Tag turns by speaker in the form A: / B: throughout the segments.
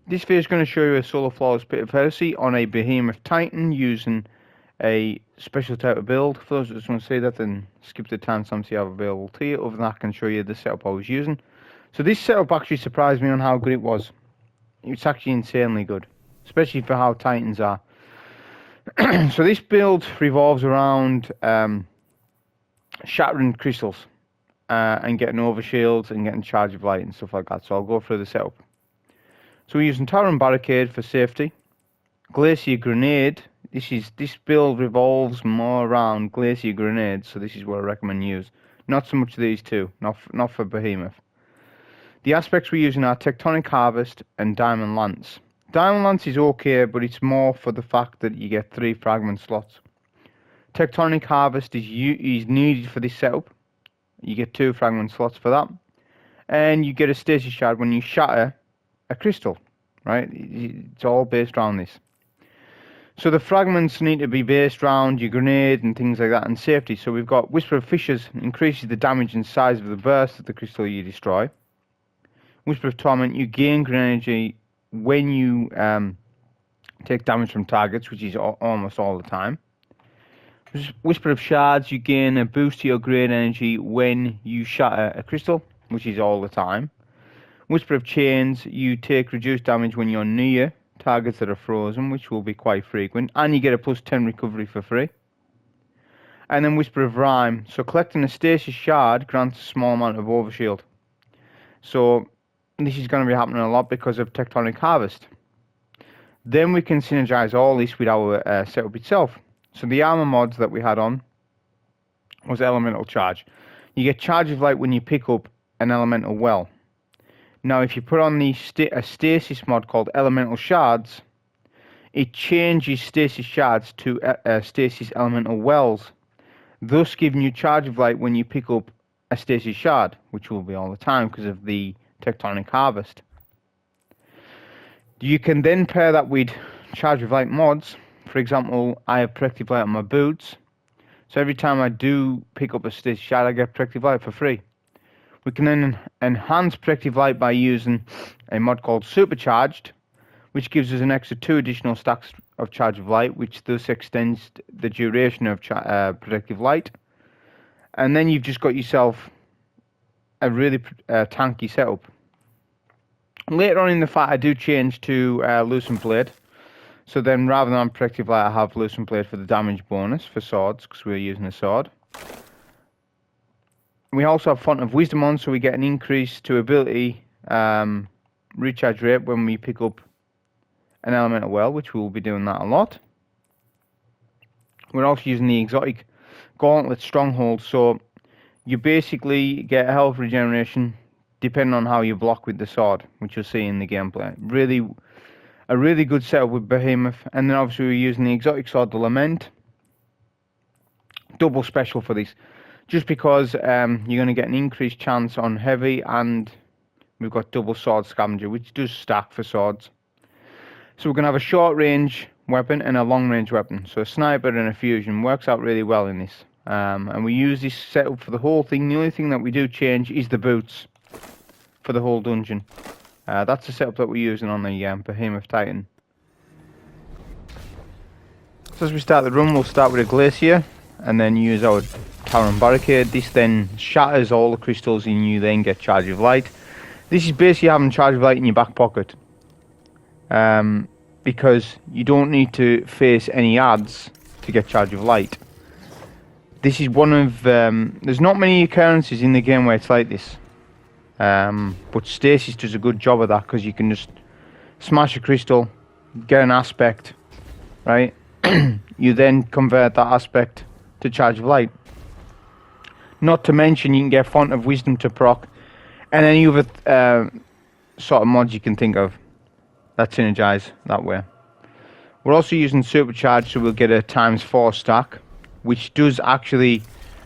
A: This video is going to show you a Solar Flawless Pit of Heresy on a Behemoth Titan using a special type of build. For those that just want to see that, then skip the timestamps you have available to you. Other than that, I can show you the setup I was using. So this setup actually surprised me on how good it was. It's actually insanely good, especially for how Titans are. So this build revolves around shattering crystals and getting overshields and getting charge of light and stuff like that. So I'll go through the setup. So we're using Tower and Barricade for safety. Glacier Grenade. This build revolves more around Glacier Grenade, so this is what I recommend use. Not so much these two, not for Behemoth. The aspects we're using are Techtonic Harvest and Diamond Lance. Diamond Lance is okay, but it's more for the fact that you get 3 fragment slots. Techtonic Harvest is needed for this setup. You get 2 fragment slots for that. And you get a Stasis Shard when you shatter a crystal, right? It's all based around this. So the fragments need to be based around your grenade and things like that, and safety. So we've got Whisper of Fissures, increases the damage and size of the burst of the crystal you destroy. Whisper of Torment, you gain grenade energy when you take damage from targets, which is almost all the time. Whisper of Shards, you gain a boost to your grenade energy when you shatter a crystal, which is all the time. Whisper of Chains, you take reduced damage when you're near targets that are frozen, which will be quite frequent, and you get a +10 recovery for free. And then Whisper of Rime, so collecting a Stasis Shard grants a small amount of overshield. So this is going to be happening a lot because of Techtonic Harvest. Then we can synergize all this with our setup itself. So the armor mods that we had on was Elemental Charge. You get Charge of Light when you pick up an Elemental Well. Now, if you put on a Stasis mod called Elemental Shards, it changes Stasis Shards to Stasis Elemental Wells, thus giving you Charge of Light when you pick up a Stasis Shard, which will be all the time because of the Techtonic Harvest. You can then pair that with Charge of Light mods. For example, I have Protective Light on my boots, so every time I do pick up a Stasis Shard, I get Protective Light for free. We can then enhance Protective Light by using a mod called Supercharged, which gives us an extra 2 additional stacks of Charge of Light, which thus extends the duration of Protective Light. And then you've just got yourself a really tanky setup. Later on in the fight, I do change to Lucent Blade. So then rather than Protective Light, I have Lucent Blade for the damage bonus for swords, because we're using a sword. We also have Font of Wisdom on, so we get an increase to ability recharge rate when we pick up an Elemental Well, which we'll be doing that a lot. We're also using the exotic Gauntlets Stronghold, so you basically get health regeneration depending on how you block with the sword, which you'll see in the gameplay. A really good setup with Behemoth. And then obviously we're using the exotic sword, the Lament. Double special for this, just because you're going to get an increased chance on heavy, and we've got double sword scavenger, which does stack for swords. So we're going to have a short range weapon and a long range weapon. So a sniper and a fusion works out really well in this. And we use this setup for the whole thing. The only thing that we do change is the boots for the whole dungeon. That's the setup that we're using on the Behemoth Titan. So as we start the run, we'll start with a Glacier and then use our Tower and Barricade. This then shatters all the crystals and you then get Charge of Light. This is basically having Charge of Light in your back pocket. Because you don't need to face any adds to get Charge of Light. This is one of... there's not many occurrences in the game where it's like this. But Stasis does a good job of that, because you can just smash a crystal, get an aspect, right? You then convert that aspect to Charge of Light. Not to mention you can get Font of Wisdom to proc, and any other sort of mods you can think of that synergize that way. We're also using Supercharge, so we'll get a ×4 stack, which does actually,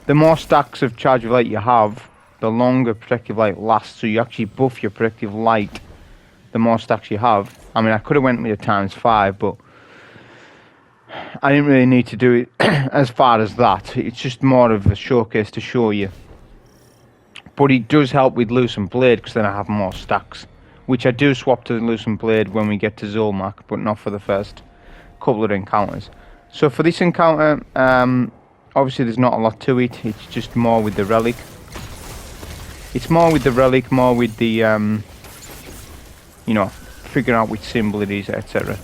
A: the more stacks of Charge of Light you have, the longer Protective Light lasts, so you actually buff your Protective Light the more stacks you have. I mean, I could have went with a ×5, but I didn't really need to do it as far as that. It's just more of a showcase to show you. But it does help with Lucent Blade, because then I have more stacks which I do swap to the Lucent Blade when we get to Zulmak, but not for the first couple of encounters. So for this encounter, obviously there's not a lot to it, it's just more with the relic. It's more with the relic, more with the, you know, figuring out which symbol it is, etc.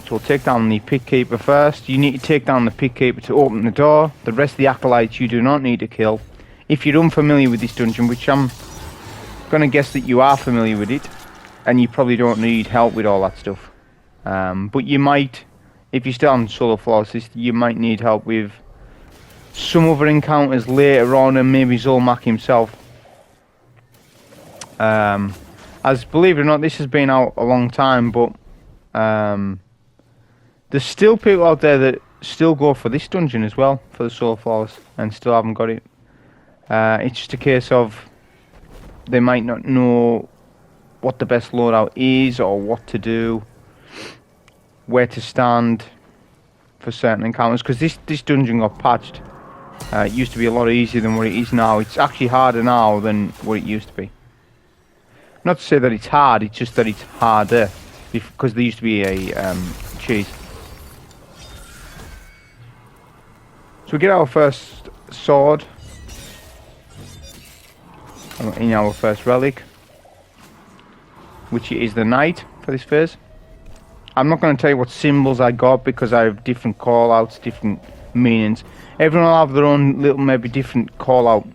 A: So we'll take down the Pit Keeper first. You need to take down the Pit Keeper to open the door. The rest of the Acolytes you do not need to kill. If you're unfamiliar with this dungeon, which I'm gonna guess that you are familiar with it, and you probably don't need help with all that stuff. But you might, if you're still on solo flawless, you might need help with some other encounters later on, and maybe Zulmak himself. As believe it or not, this has been out a long time, but there's still people out there that still go for this dungeon as well, for the solo flawless, and still haven't got it. It's just a case of they might not know what the best loadout is, or what to do, where to stand for certain encounters, because this dungeon got patched. It used to be a lot easier than what it is now. It's actually harder now than what it used to be. Not to say that it's hard, it's just that it's harder, because there used to be a cheese. So we get our first sword in our first relic, which is the Knight for this phase. I'm not going to tell you what symbols I got, because I have different callouts, different meanings. Everyone will have their own little, maybe different callout.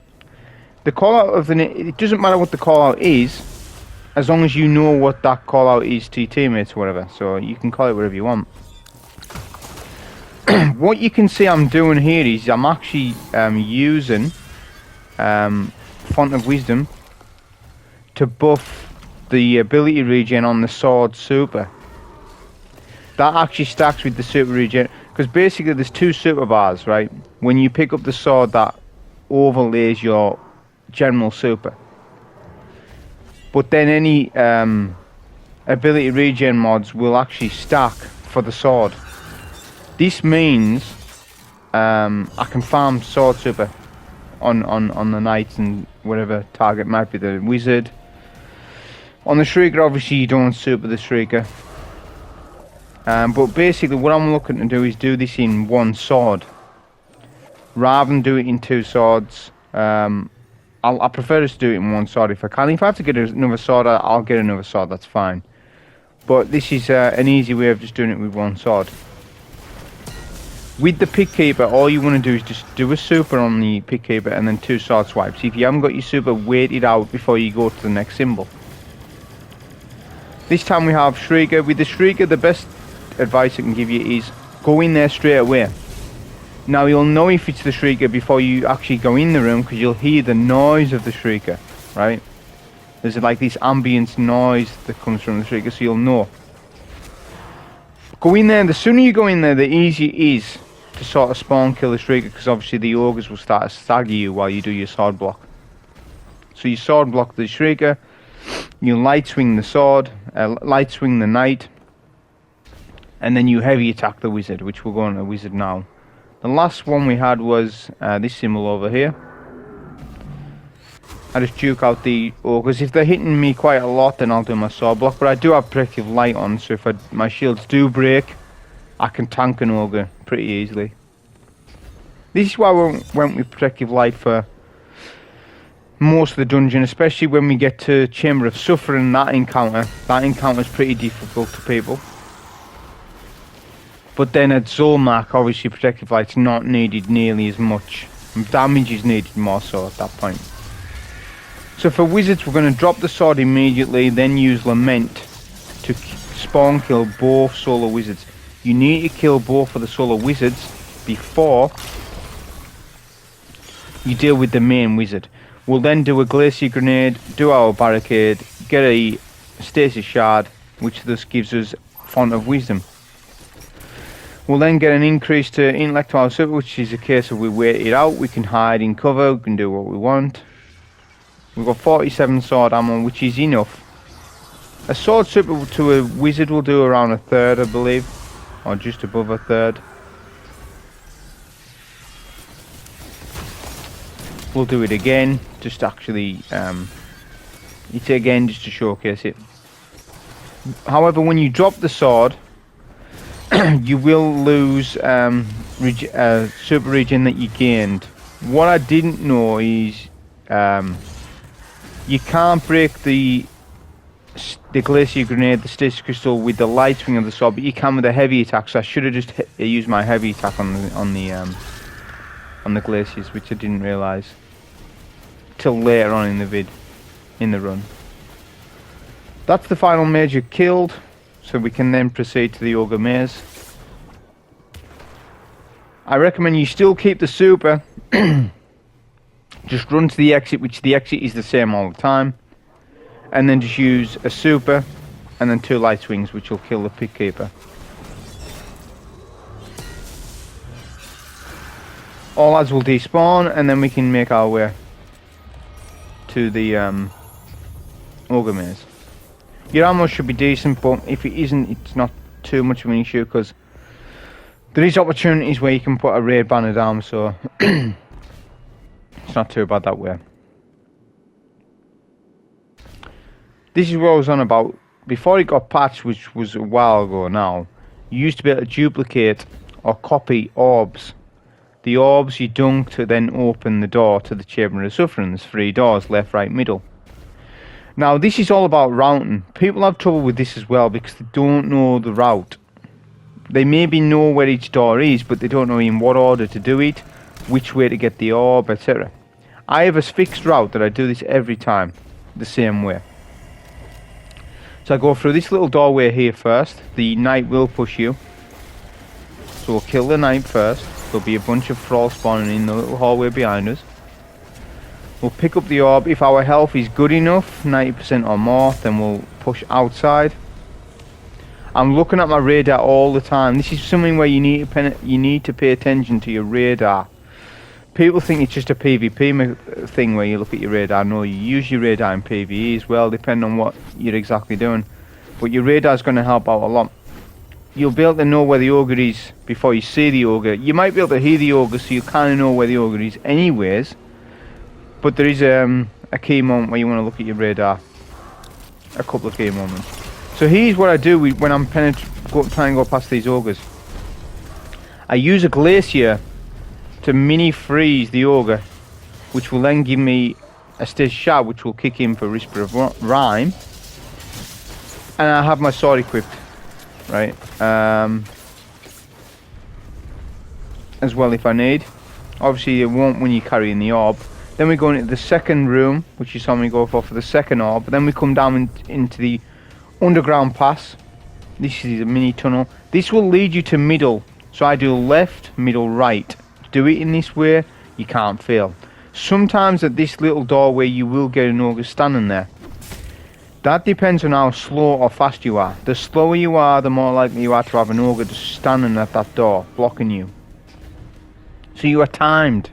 A: The callout of it doesn't matter what the callout is, as long as you know what that callout is to your teammates or whatever. So you can call it whatever you want. What you can see I'm doing here is I'm actually using Font of Wisdom to buff the ability regen on the sword super. That actually stacks with the super regen, because basically there's two super bars, right? When you pick up the sword, that overlays your general super. But then any ability regen mods will actually stack for the sword. This means I can farm sword super on the knights and whatever target might be the wizard. On the Shrieker, obviously you don't super the Shrieker. But basically what I'm looking to do is do this in one sword, rather than do it in two swords. I prefer just to do it in one sword if I can. If I have to get another sword, I'll get another sword, that's fine. But this is an easy way of just doing it with one sword. With the Pit Keeper, all you want to do is just do a super on the Pit Keeper and then two sword swipes. If you haven't got your super, wait it out before you go to the next symbol. This time we have Shrieker. With the Shrieker, the best advice I can give you is go in there straight away. Now you'll know if it's the Shrieker before you actually go in the room, because you'll hear the noise of the Shrieker, right? There's like this ambient noise that comes from the Shrieker, so you'll know. Go in there, and the sooner you go in there, the easier it is to sort of spawn kill the Shrieker, because obviously the ogres will start to stagger you while you do your sword block. So you sword block the Shrieker, you light swing the sword, light swing the knight, and then you heavy attack the wizard, which we'll go on the wizard now. The last one we had was this symbol over here. I just juke out the ogres. If they're hitting me quite a lot, then I'll do my sword block, but I do have protective light on, so if my shields do break, I can tank an ogre pretty easily. This is why we went with protective light for most of the dungeon, especially when we get to Chamber of Suffering. That encounter is pretty difficult to people. But then at Zulmak, obviously protective light's not needed nearly as much. Damage is needed more so at that point. So for wizards, we're going to drop the sword immediately, then use Lament to spawn kill both solo wizards. You need to kill both of the solo wizards before you deal with the main wizard. We'll then do a Glacier Grenade, do our Barricade, get a Stasis Shard, which thus gives us Font of Wisdom. We'll then get an increase to Intellect to our super, which is a case of we wait it out, we can hide in cover, we can do what we want. We've got 47 sword ammo, which is enough. A sword super to a wizard will do around a third, I believe, or just above a third. We'll do it again, just actually It's again just to showcase it. However, when you drop the sword, you will lose super regen that you gained. What I didn't know is you can't break the Glacier Grenade, the Stasis Crystal, with the light swing of the sword, but you can with a heavy attack. So I should have just used my heavy attack on the glaciers, which I didn't realise till later on in the run. That's the final major killed, so we can then proceed to the Ogre Maze. I recommend you still keep the super. Just run to the exit, which the exit is the same all the time. And then just use a super and then 2 light swings, which will kill the pit keeper. All lads will despawn, and then we can make our way to the Ogre Maze. Your ammo should be decent, but if it isn't, it's not too much of an issue, because there is opportunities where you can put a raid banner down, so it's not too bad that way. This is what I was on about. Before it got patched, which was a while ago now, you used to be able to duplicate or copy orbs. The orbs you dunk to then open the door to the Chamber of Suffering. There's 3 doors, left, right, middle. Now this is all about routing. People have trouble with this as well because they don't know the route. They maybe know where each door is, but they don't know in what order to do it, which way to get the orb, etc. I have a fixed route that I do this every time, the same way. So I go through this little doorway here first. The knight will push you. So we'll kill the knight first. There'll be a bunch of thralls spawning in the little hallway behind us. We'll pick up the orb. If our health is good enough, 90% or more, then we'll push outside. I'm looking at my radar all the time. This is something where you need to pay attention to your radar. People think it's just a PvP thing where you look at your radar. No, you use your radar in PvE as well, depending on what you're exactly doing. But your radar is going to help out a lot. You'll be able to know where the ogre is before you see the ogre. You might be able to hear the ogre, so you kind of know where the ogre is anyways. But there is a key moment where you want to look at your radar. A couple of key moments. So here's what I do when I'm trying to go past these ogres. I use a glacier to mini freeze the ogre, which will then give me a Stasis Shard, which will kick in for Whisper of Rime. And I have my sword equipped, right? As well if I need. Obviously it won't when you're carrying the orb. Then we go into the second room, which you saw me go for the second orb. Then we come down into the underground pass. This is a mini tunnel. This will lead you to middle. So I do left, middle, right. Do it in this way, you can't fail. Sometimes at this little doorway you will get an ogre standing there. That depends on how slow or fast you are. The slower you are, the more likely you are to have an ogre just standing at that door, blocking you. So you are timed.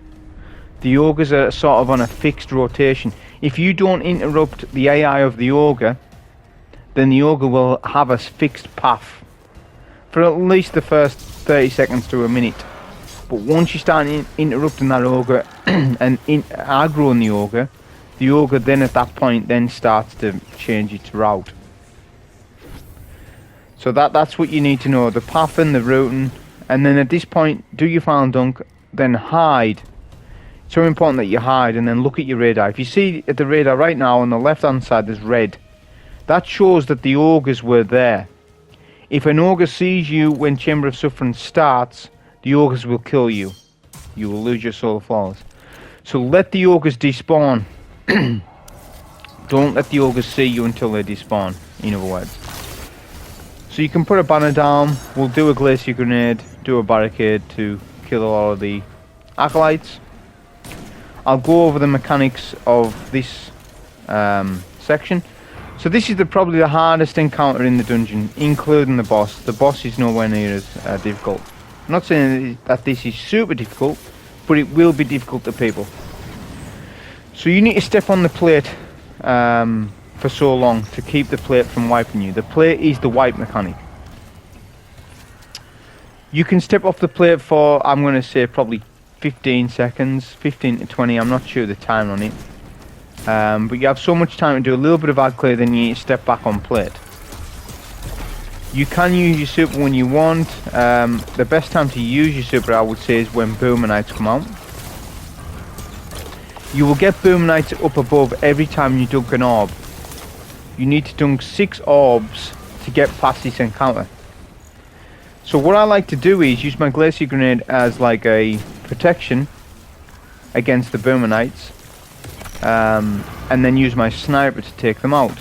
A: The ogres are sort of on a fixed rotation. If you don't interrupt the AI of the ogre, then the ogre will have a fixed path for at least the first 30 seconds to a minute. But once you start interrupting that ogre and aggroing the ogre then at that point then starts to change its route. So that's what you need to know, the path and the routing. And then at this point, do your final dunk, then hide. It's so important that you hide and then look at your radar. If you see at the radar right now on the left hand side there's red, that shows that the ogres were there. If an ogre sees you when Chamber of Suffering starts, the ogres will kill you. You will lose your soul of flawless. So let the ogres despawn. Don't let the ogres see you until they despawn, in other words. So you can put a banner down. We'll do a Glacier Grenade, do a Barricade to kill a lot of the acolytes. I'll go over the mechanics of this section. So this is probably the hardest encounter in the dungeon, including the boss. The boss is nowhere near as difficult. I'm not saying that this is super difficult, but it will be difficult to people. So you need to step on the plate for so long to keep the plate from wiping you. The plate is the wipe mechanic. You can step off the plate for, I'm going to say, probably 15 seconds, 15 to 20, I'm not sure the time on it. But you have so much time to do a little bit of ad clear, then you need to step back on plate. You can use your super when you want. The best time to use your super, I would say, is when Boomer Knights come out. You will get Boomer Knights up above every time you dunk an orb. You need to dunk 6 orbs to get past this encounter. So what I like to do is use my Glacier Grenade as like a protection against the Boomer Knights, and then use my sniper to take them out.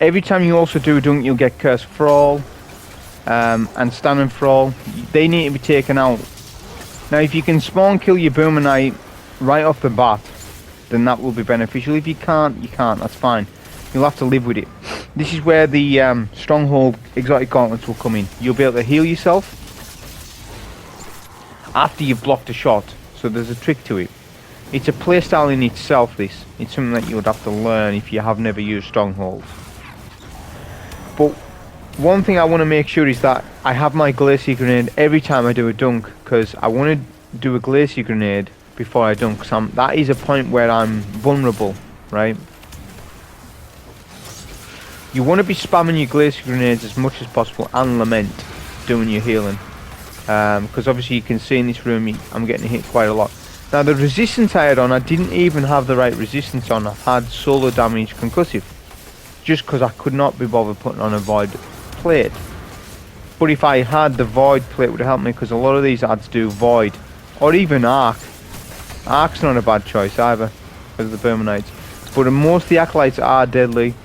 A: Every time you also do a dunk, you'll get Curse for All and Standing for All. They need to be taken out. Now if you can spawn kill your Boomer Knight right off the bat, then that will be beneficial. If you can't, you can't, that's fine. You'll have to live with it. This is where the Stronghold exotic gauntlets will come in. You'll be able to heal yourself after you've blocked a shot, so there's a trick to it. It's a playstyle in itself, this. It's something that you would have to learn if you have never used Stronghold. But one thing I want to make sure is that I have my Glacier Grenade every time I do a dunk, because I want to do a Glacier Grenade before I dunk, because that is a point where I'm vulnerable, right? You want to be spamming your Glacier Grenades as much as possible, and Lament, doing your healing. Because obviously you can see in this room I'm getting hit quite a lot. Now the resistance I had on, I didn't even have the right resistance on. I had solo damage concussive, just because I could not be bothered putting on a void plate. But if I had the void plate, it would have helped me, because a lot of these ads do void, or even arc. Arc's not a bad choice either, because of the Boomer Knights. But most of the acolytes are deadly.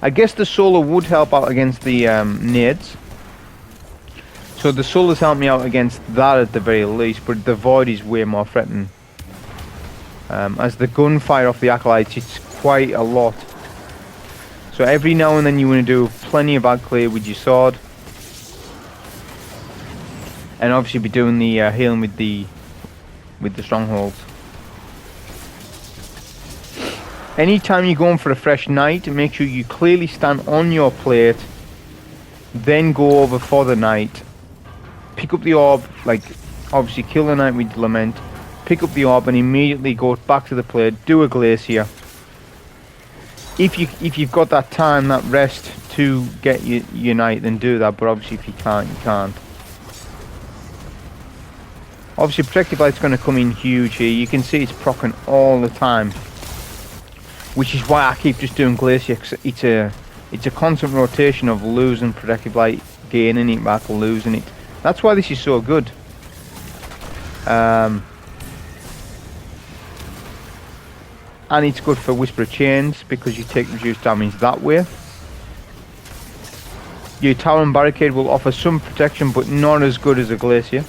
A: I guess the solo would help out against the nades. So the solos help me out against that at the very least, but the void is way more threatening. As the gunfire off the acolytes, it's quite a lot. So every now and then you want to do plenty of ad clear with your sword, and obviously be doing the healing with the strongholds. Anytime you're going for a fresh knight, make sure you clearly stand on your plate, then go over for the knight, pick up the orb, like obviously kill the knight with Lament, pick up the orb and immediately go back to the plate, do a Glacier. If you've got that time, that rest to get your knight, then do that, but obviously if you can't, you can't. Obviously Protective Light's going to come in huge here. You can see it's proccing all the time, which is why I keep just doing Glacier. It's a constant rotation of losing Protective Light, gaining it back, losing it. That's why this is so good. And it's good for Whisper of Chains, because you take reduced damage that way. Your Tower and Barricade will offer some protection, but not as good as a Glacier.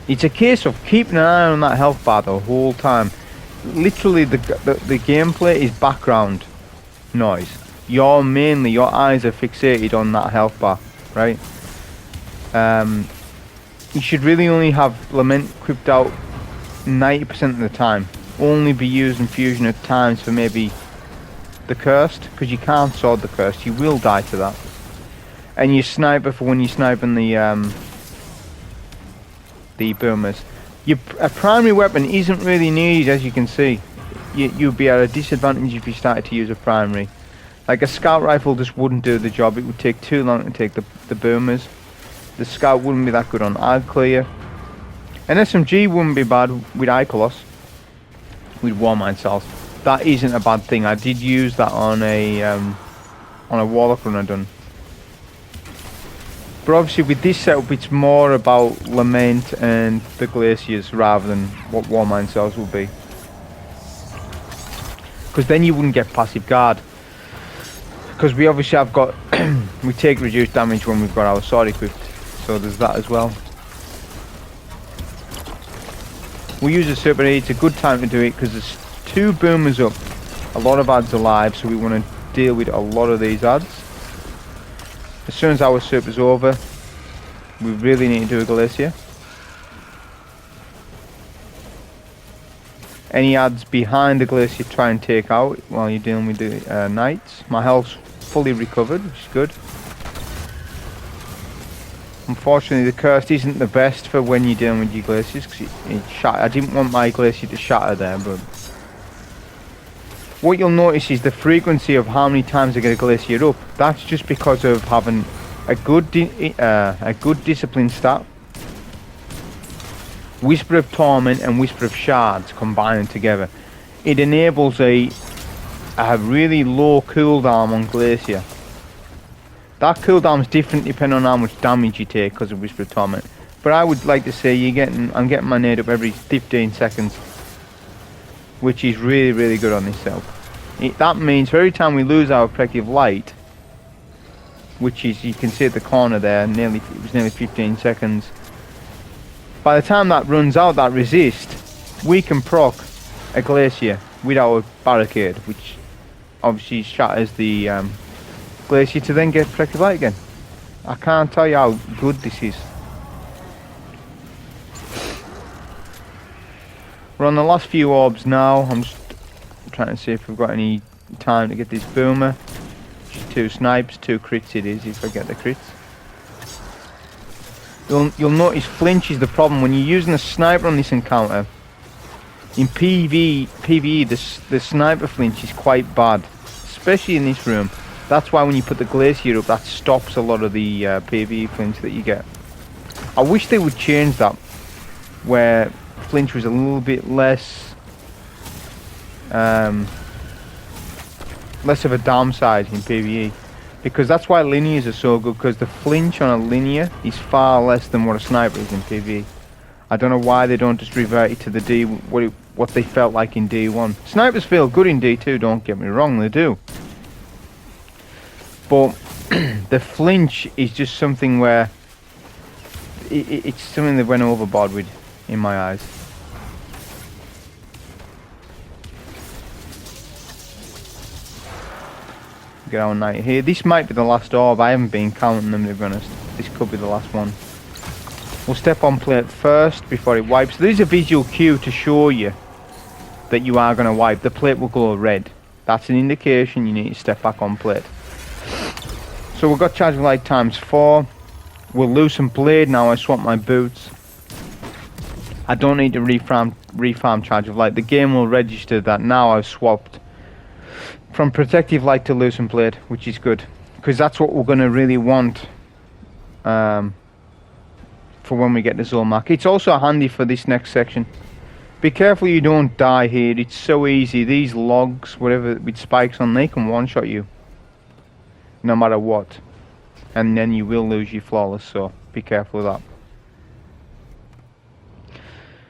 A: It's a case of keeping an eye on that health bar the whole time. Literally the gameplay is background noise. Your eyes are fixated on that health bar, right? You should really only have Lament equipped out 90% of the time. Only be using fusion at times for maybe the cursed, because you can't sword the cursed, you will die to that. And your sniper for when you're sniping the boomers. A primary weapon isn't really needed, as you can see. You'd be at a disadvantage if you started to use a primary. Like a scout rifle just wouldn't do the job. It would take too long to take the boomers. The scout wouldn't be that good on ad clear. An SMG wouldn't be bad with Icolos, with Warmind Cells. That isn't a bad thing. I did use that on a Warlock run I done. But obviously with this setup it's more about Lament and the Glaciers rather than what Warmind Cells will be. Because then you wouldn't get passive guard. Because we obviously have got we take reduced damage when we've got our sword equipped. So there's that as well. We use a super A. It's a good time to do it because there's 2 boomers up, a lot of ads alive, so we want to deal with a lot of these ads. As soon as our super's over, we really need to do a Glacier. Any ads behind the Glacier try and take out while you're dealing with the knights. My health's fully recovered, which is good. Unfortunately, the Cursed isn't the best for when you're dealing with your Glaciers, because it shatter. I didn't want my Glacier to shatter there, but what you'll notice is the frequency of how many times I get a Glacier up. That's just because of having a good discipline stat, Whisper of Torment and Whisper of Shards combining together. It enables a really low cooldown on Glacier. That cooldown is different depending on how much damage you take because of Whisper of Torment. But I would like to say I'm getting my nade up every 15 seconds, which is really, really good on this setup. That means for every time we lose our protective light, which is, you can see at the corner there, it was nearly 15 seconds. By the time that runs out, that resist, we can proc a Glacier with our Barricade, which obviously shatters the Glacier to then get protective light again. I can't tell you how good this is. We're on the last few orbs now. I'm just trying to see if we've got any time to get this boomer. Just 2 snipes, 2 crits it is if I get the crits. You'll notice flinch is the problem when you're using a sniper on this encounter. In PvE the sniper flinch is quite bad, especially in this room. That's why when you put the Glacier up, that stops a lot of the PvE flinch that you get. I wish they would change that, where flinch was a little bit less of a downside in PvE, because that's why linears are so good, because the flinch on a linear is far less than what a sniper is in PvE. I don't know why they don't just revert it to the D, what they felt like in D1. Snipers feel good in D2, don't get me wrong, they do. But the flinch is just something where it's something they went overboard with, in my eyes. Get our knight here. This might be the last orb. I haven't been counting them, to be honest. This could be the last one. We'll step on plate first before it wipes. There is a visual cue to show you that you are going to wipe. The plate will glow red. That's an indication you need to step back on plate. So we've got charge of light times 4. We'll Lucent blade now. I swap my boots. I don't need to refarm charge of light. The game will register that now I've swapped from protective light to Lucent blade, which is good, because that's what we're going to really want for when we get to Zulmak. It's also handy for this next section. Be careful you don't die here. It's so easy. These logs, whatever with spikes on, they can one-shot you no matter what, and then you will lose your flawless, so be careful of that.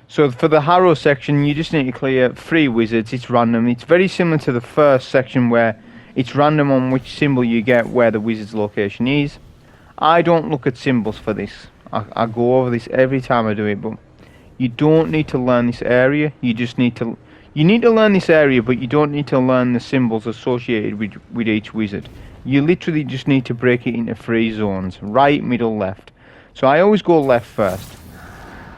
A: So for the Harrow section, you just need to clear 3 wizards. It's random. It's very similar to the first section where it's random on which symbol you get where the wizard's location is. I don't look at symbols for this. I go over this every time I do it, but you don't need to learn this area. You need to learn this area, but you don't need to learn the symbols associated with each wizard. You literally just need to break it into 3 zones: right, middle, left. So I always go left first,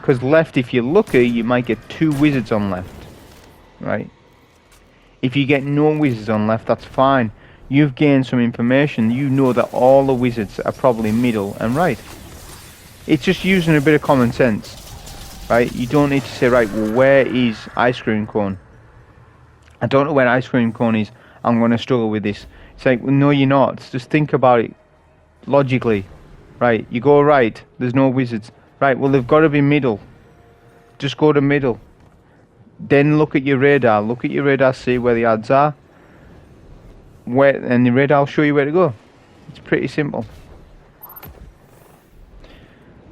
A: because left, if you're lucky, you might get 2 wizards on left, right? If you get no wizards on left, that's fine. You've gained some information. You know that all the wizards are probably middle and right. It's just using a bit of common sense, right? You don't need to say, right, well, where is Ice Cream Cone? I don't know where Ice Cream Cone is. I'm going to struggle with this. It's like, well, no, you're not. Just think about it logically, right? You go right, there's no wizards. Right, well, they've got to be middle. Just go to middle. Then look at your radar. Look at your radar, see where the odds are. And the radar will show you where to go. It's pretty simple.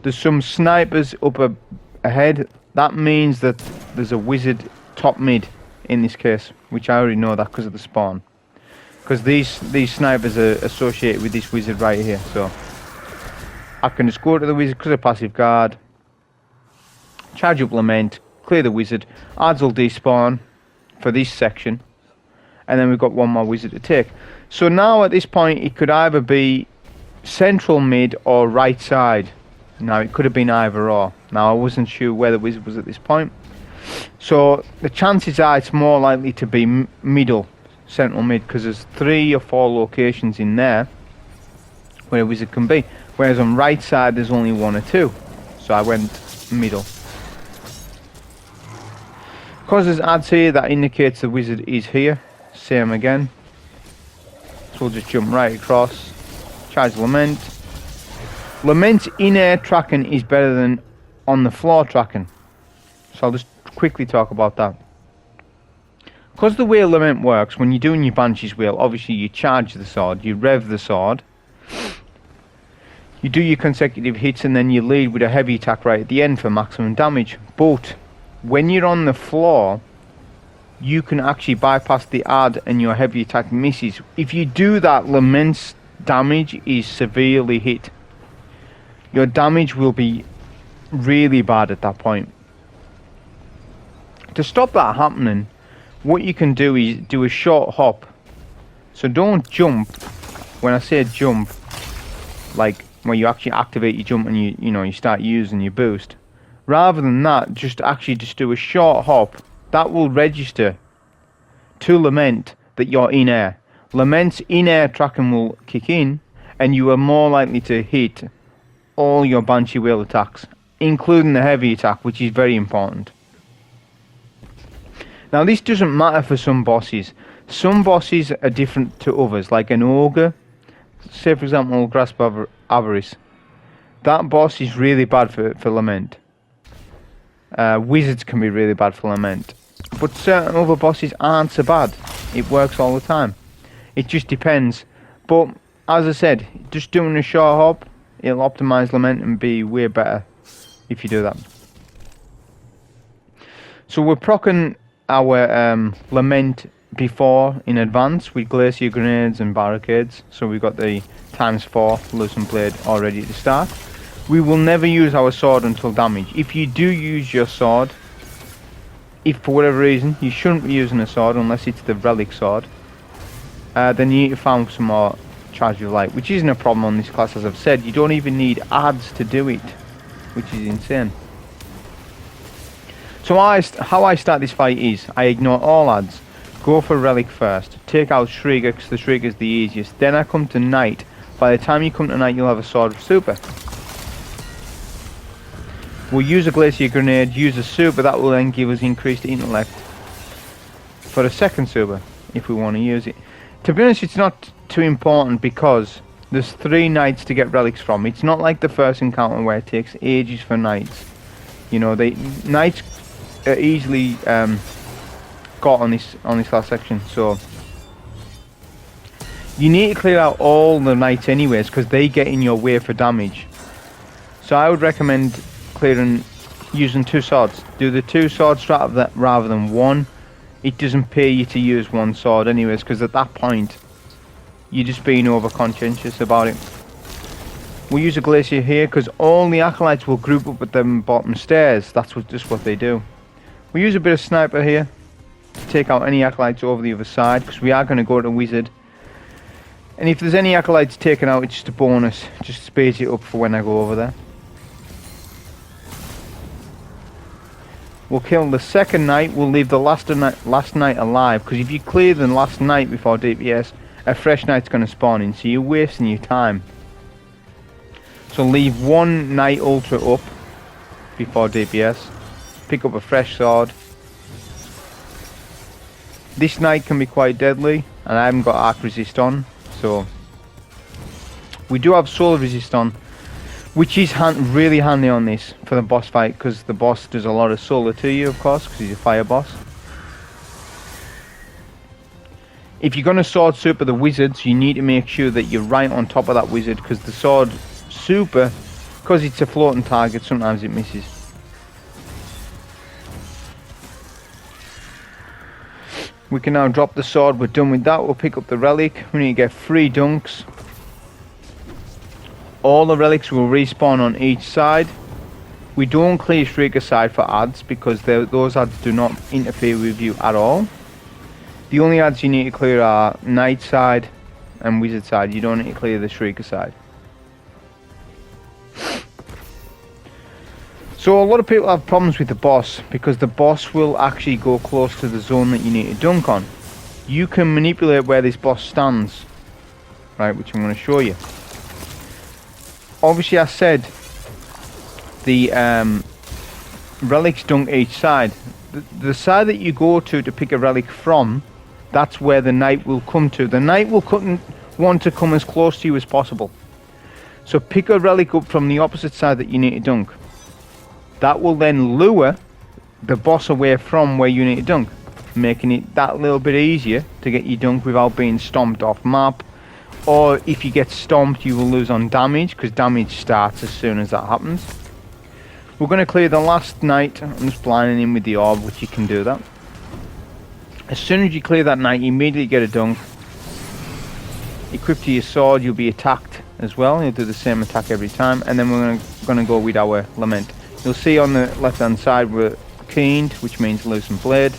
A: There's some snipers up ahead. That means that there's a wizard top mid in this case, which I already know that because of the spawn. Because these snipers are associated with this wizard right here, so I can just go to the wizard because of passive guard, charge up Lament, clear the wizard, odds will despawn for this section, and then we've got 1 more wizard to take. So now at this point it could either be central mid or right side. Now it could have been either or. Now I wasn't sure where the wizard was at this point. So the chances are it's more likely to be middle, central mid, because there's 3 or 4 locations in there where a wizard can be. Whereas on right side there's only 1 or 2. So I went middle. Because there's adds here, that indicates the wizard is here. Same again. So we'll just jump right across. Charge Lament. Lament's in-air tracking is better than on the floor tracking. So I'll just quickly talk about that. Because the way Lament works, when you're doing your Banshee's Wheel, obviously you charge the sword, you rev the sword, you do your consecutive hits, and then you lead with a heavy attack right at the end for maximum damage. But when you're on the floor, you can actually bypass the add and your heavy attack misses. If you do that, Lament's damage is severely hit. Your damage will be really bad at that point. To stop that happening, what you can do is do a short hop. So don't jump. When I say jump, like where you actually activate your jump and you start using your boost. Rather than that, just do a short hop. That will register to Lament that you're in air. Lament's in-air tracking will kick in, and you are more likely to hit all your Banshee Wheel attacks, including the heavy attack, which is very important. Now this doesn't matter for some bosses. Some bosses are different to others, like an Ogre. Say for example Grasp of Avarice. That boss is really bad for Lament. Wizards can be really bad for Lament. But certain other bosses aren't so bad. It works all the time. It just depends. But as I said, just doing a short hop, it'll optimize Lament and be way better if you do that. So we're proccing our Lament before in advance with Glacier Grenades and Barricades. So we've got the ×4 Lucent Blade already to start. We will never use our sword until damage. If you do use your sword, if for whatever reason you shouldn't be using a sword unless it's the relic sword, then you need to find some more Charge of Light, which isn't a problem on this class. As I've said, you don't even need adds to do it, which is insane. So how I start this fight is I ignore all adds, go for relic first, take out Shrieker because the Shrieker is the easiest, then I come to Knight. By the time you come to Knight, you'll have a Sword of Super. We'll use a Glacier Grenade, use a Super, that will then give us increased intellect for a second Super if we want to use it. To be honest, it's not too important because there's 3 Knights to get relics from. It's not like the first encounter where it takes ages for Knights. You know, Knights are easily got on this last section, so you need to clear out all the Knights anyways because they get in your way for damage. So I would recommend using 2 swords. Do the 2 swords rather than 1. It doesn't pay you to use 1 sword anyways, because at that point you're just being over conscientious about it. We'll use a Glacier here because all the Acolytes will group up at the bottom stairs. That's just what they do. We'll use a bit of Sniper here to take out any Acolytes over the other side, because we are going to go to Wizard. And if there's any Acolytes taken out, it's just a bonus. Just space it up for when I go over there. We'll kill the second Knight, we'll leave the last Knight alive, because if you clear the last Knight before DPS, a fresh Knight's going to spawn in, so you're wasting your time. So leave 1 Knight Ultra up before DPS, pick up a fresh sword. This Knight can be quite deadly, and I haven't got Arc Resist on, so we do have Solar Resist on, which is really handy on this for the boss fight, because the boss does a lot of solar to you, of course, because he's a fire boss. If you're going to sword super the wizards, you need to make sure that you're right on top of that wizard, because the sword super, because it's a floating target, sometimes it misses. We can now drop the sword. We're done with that. We'll pick up the relic. We need to get 3 dunks. All the relics will respawn on each side. We don't clear Shrieker side for adds because those adds do not interfere with you at all. The only adds you need to clear are Knight side and Wizard side. You don't need to clear the Shrieker side. So a lot of people have problems with the boss because the boss will actually go close to the zone that you need to dunk on. You can manipulate where this boss stands, right, which I'm going to show you. obviously I said the relics dunk each side. The side that you go to pick a relic from, that's where the knight will come to. The knight will want to come as close to you as possible. So pick a relic up from the opposite side that you need to dunk. That will then lure the boss away from where you need to dunk, making it that little bit easier to get your dunk without being stomped off map. Or if you get stomped, you will lose on damage, because damage starts as soon as that happens. We're going to clear the last knight. I'm just blinding him with the orb, which you can do that. As soon as you clear that knight, you immediately get a dunk. Equip to your sword, you'll be attacked as well. You'll do the same attack every time. And then we're going to go with our Lament. You'll see on the left hand side we're keened, which means Lucent Blade.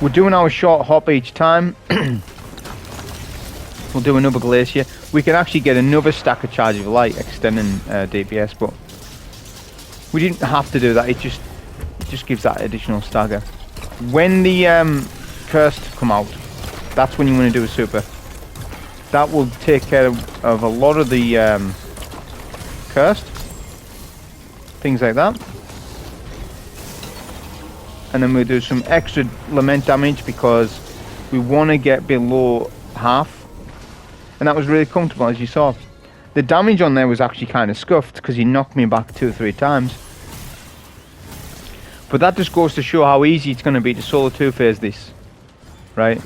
A: We're doing our short hop each time. We'll do another Glacier. We can actually get another stack of Charge of Light, extending DPS, but we didn't have to do that. It just gives that additional stagger. When the Cursed come out, that's when you want to do a super. That will take care of a lot of the Cursed. Things like that. And then we'll do some extra Lament damage because we want to get below half. And that was really comfortable, as you saw. The damage on there was actually kind of scuffed because he knocked me back 2 or 3 times. But that just goes to show how easy it's going to be to solo 2-phase this. Right?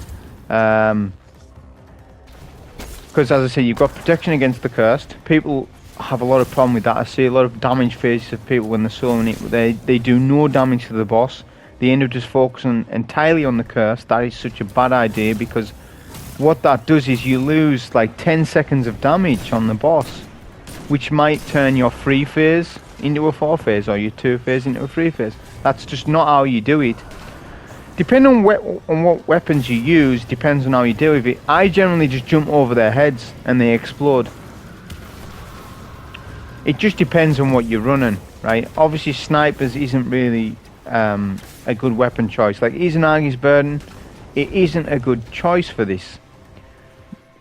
A: Because as I say, you've got protection against the Cursed. People have a lot of problem with that. I see a lot of damage phases of people when they're soloing it. They do no damage to the boss. They end up just focusing entirely on the Cursed. That is such a bad idea, because what that does is you lose like 10 seconds of damage on the boss, which might turn your 3-phase into a 4-phase or your 2-phase into a 3-phase. That's just not how you do it. Depending on what weapons you use, depends on how you deal with it. I generally just jump over their heads and they explode. It just depends on what you're running, right? Obviously snipers isn't really a good weapon choice. Like Izanagi's Burden, it isn't a good choice for this.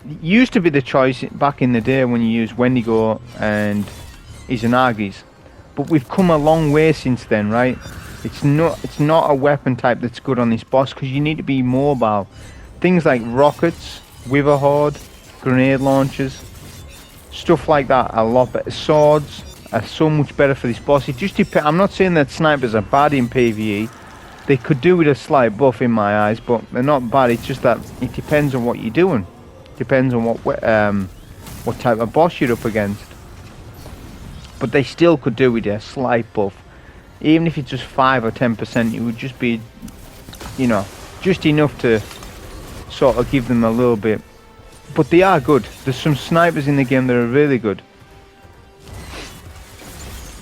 A: It used to be the choice back in the day when you used Wendigo and Izanagi's, but we've come a long way since then, right? It's not a weapon type that's good on this boss, because you need to be mobile. Things like rockets, Wither Horde, grenade launchers, stuff like that are a lot better. Swords are so much better for this boss. It just depends. I'm not saying that snipers are bad in PvE. They could do with a slight buff in my eyes, but they're not bad. It's just that it depends on what you're doing. Depends on what type of boss you're up against. But they still could do with a slight buff. Even if it's just 5 or 10%, it would just be, you know, just enough to sort of give them a little bit. But they are good. There's some snipers in the game that are really good.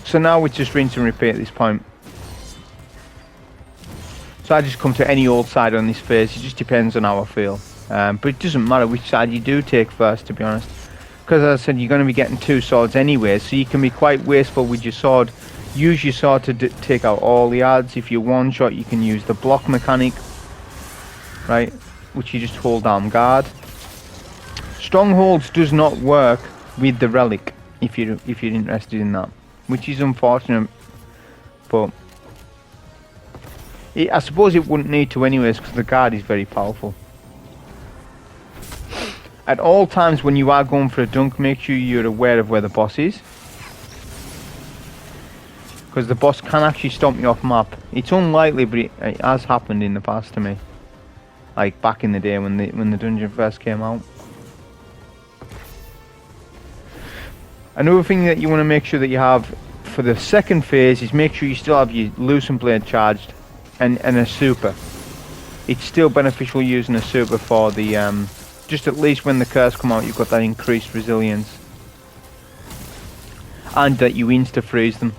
A: So now we just rinse and repeat at this point. So I just come to any old side on this phase. It just depends on how I feel. But it doesn't matter which side you do take first, to be honest. Because as I said, you're going to be getting 2 swords anyway, so you can be quite wasteful with your sword. Use your sword to take out all the adds. If you one-shot, you can use the block mechanic, right? Which you just hold down guard. Strongholds does not work with the relic if you're interested in that, which is unfortunate. But I suppose it wouldn't need to anyways, because the guard is very powerful. At all times when you are going for a dunk, make sure you're aware of where the boss is, because the boss can actually stomp you off map. It's unlikely, but it has happened in the past to me, like back in the day when the dungeon first came out. Another thing that you want to make sure that you have for the second phase is make sure you still have your Lucent Blade charged and a super. It's still beneficial using a super for the just at least when the curse come out, you've got that increased resilience, and that you insta-freeze them.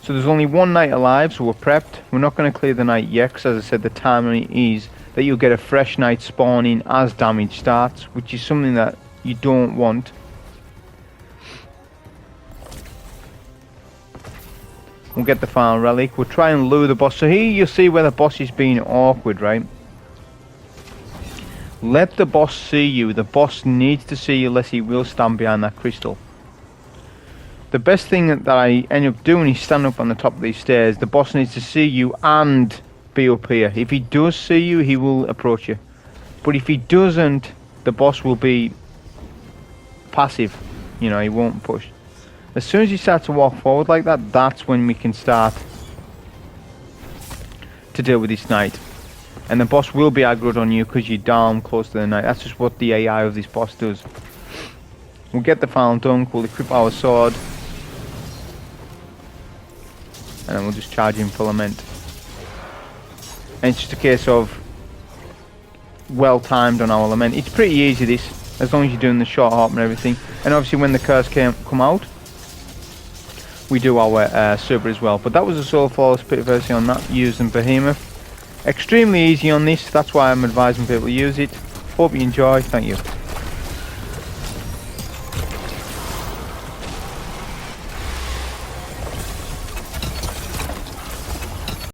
A: So there's only one night alive, so we're prepped. We're not going to clear the night yet, because as I said, the timing is that you'll get a fresh night spawning as damage starts, which is something that you don't want. We'll get the final relic. We'll try and lure the boss. So here you'll see where the boss is being awkward, right? Let the boss see you. The boss needs to see you, unless he will stand behind that crystal. The best thing that I end up doing is stand up on the top of these stairs. The boss needs to see you and be up here. If he does see you, he will approach you. But if he doesn't, the boss will be passive. You know, he won't push. As soon as you start to walk forward like that, that's when we can start to deal with this knight. And the boss will be aggroed on you because you're down close to the knight. That's just what the AI of this boss does. We'll get the final dunk, we'll equip our sword, and then we'll just charge him for Lament. And it's just a case of well timed on our Lament. It's pretty easy this, as long as you're doing the short hop and everything. And obviously when the curse come out, we do our super as well. But that was a solo flawless pit version on that, using Behemoth. Extremely easy on this, that's why I'm advising people to use it. Hope you enjoy, thank you.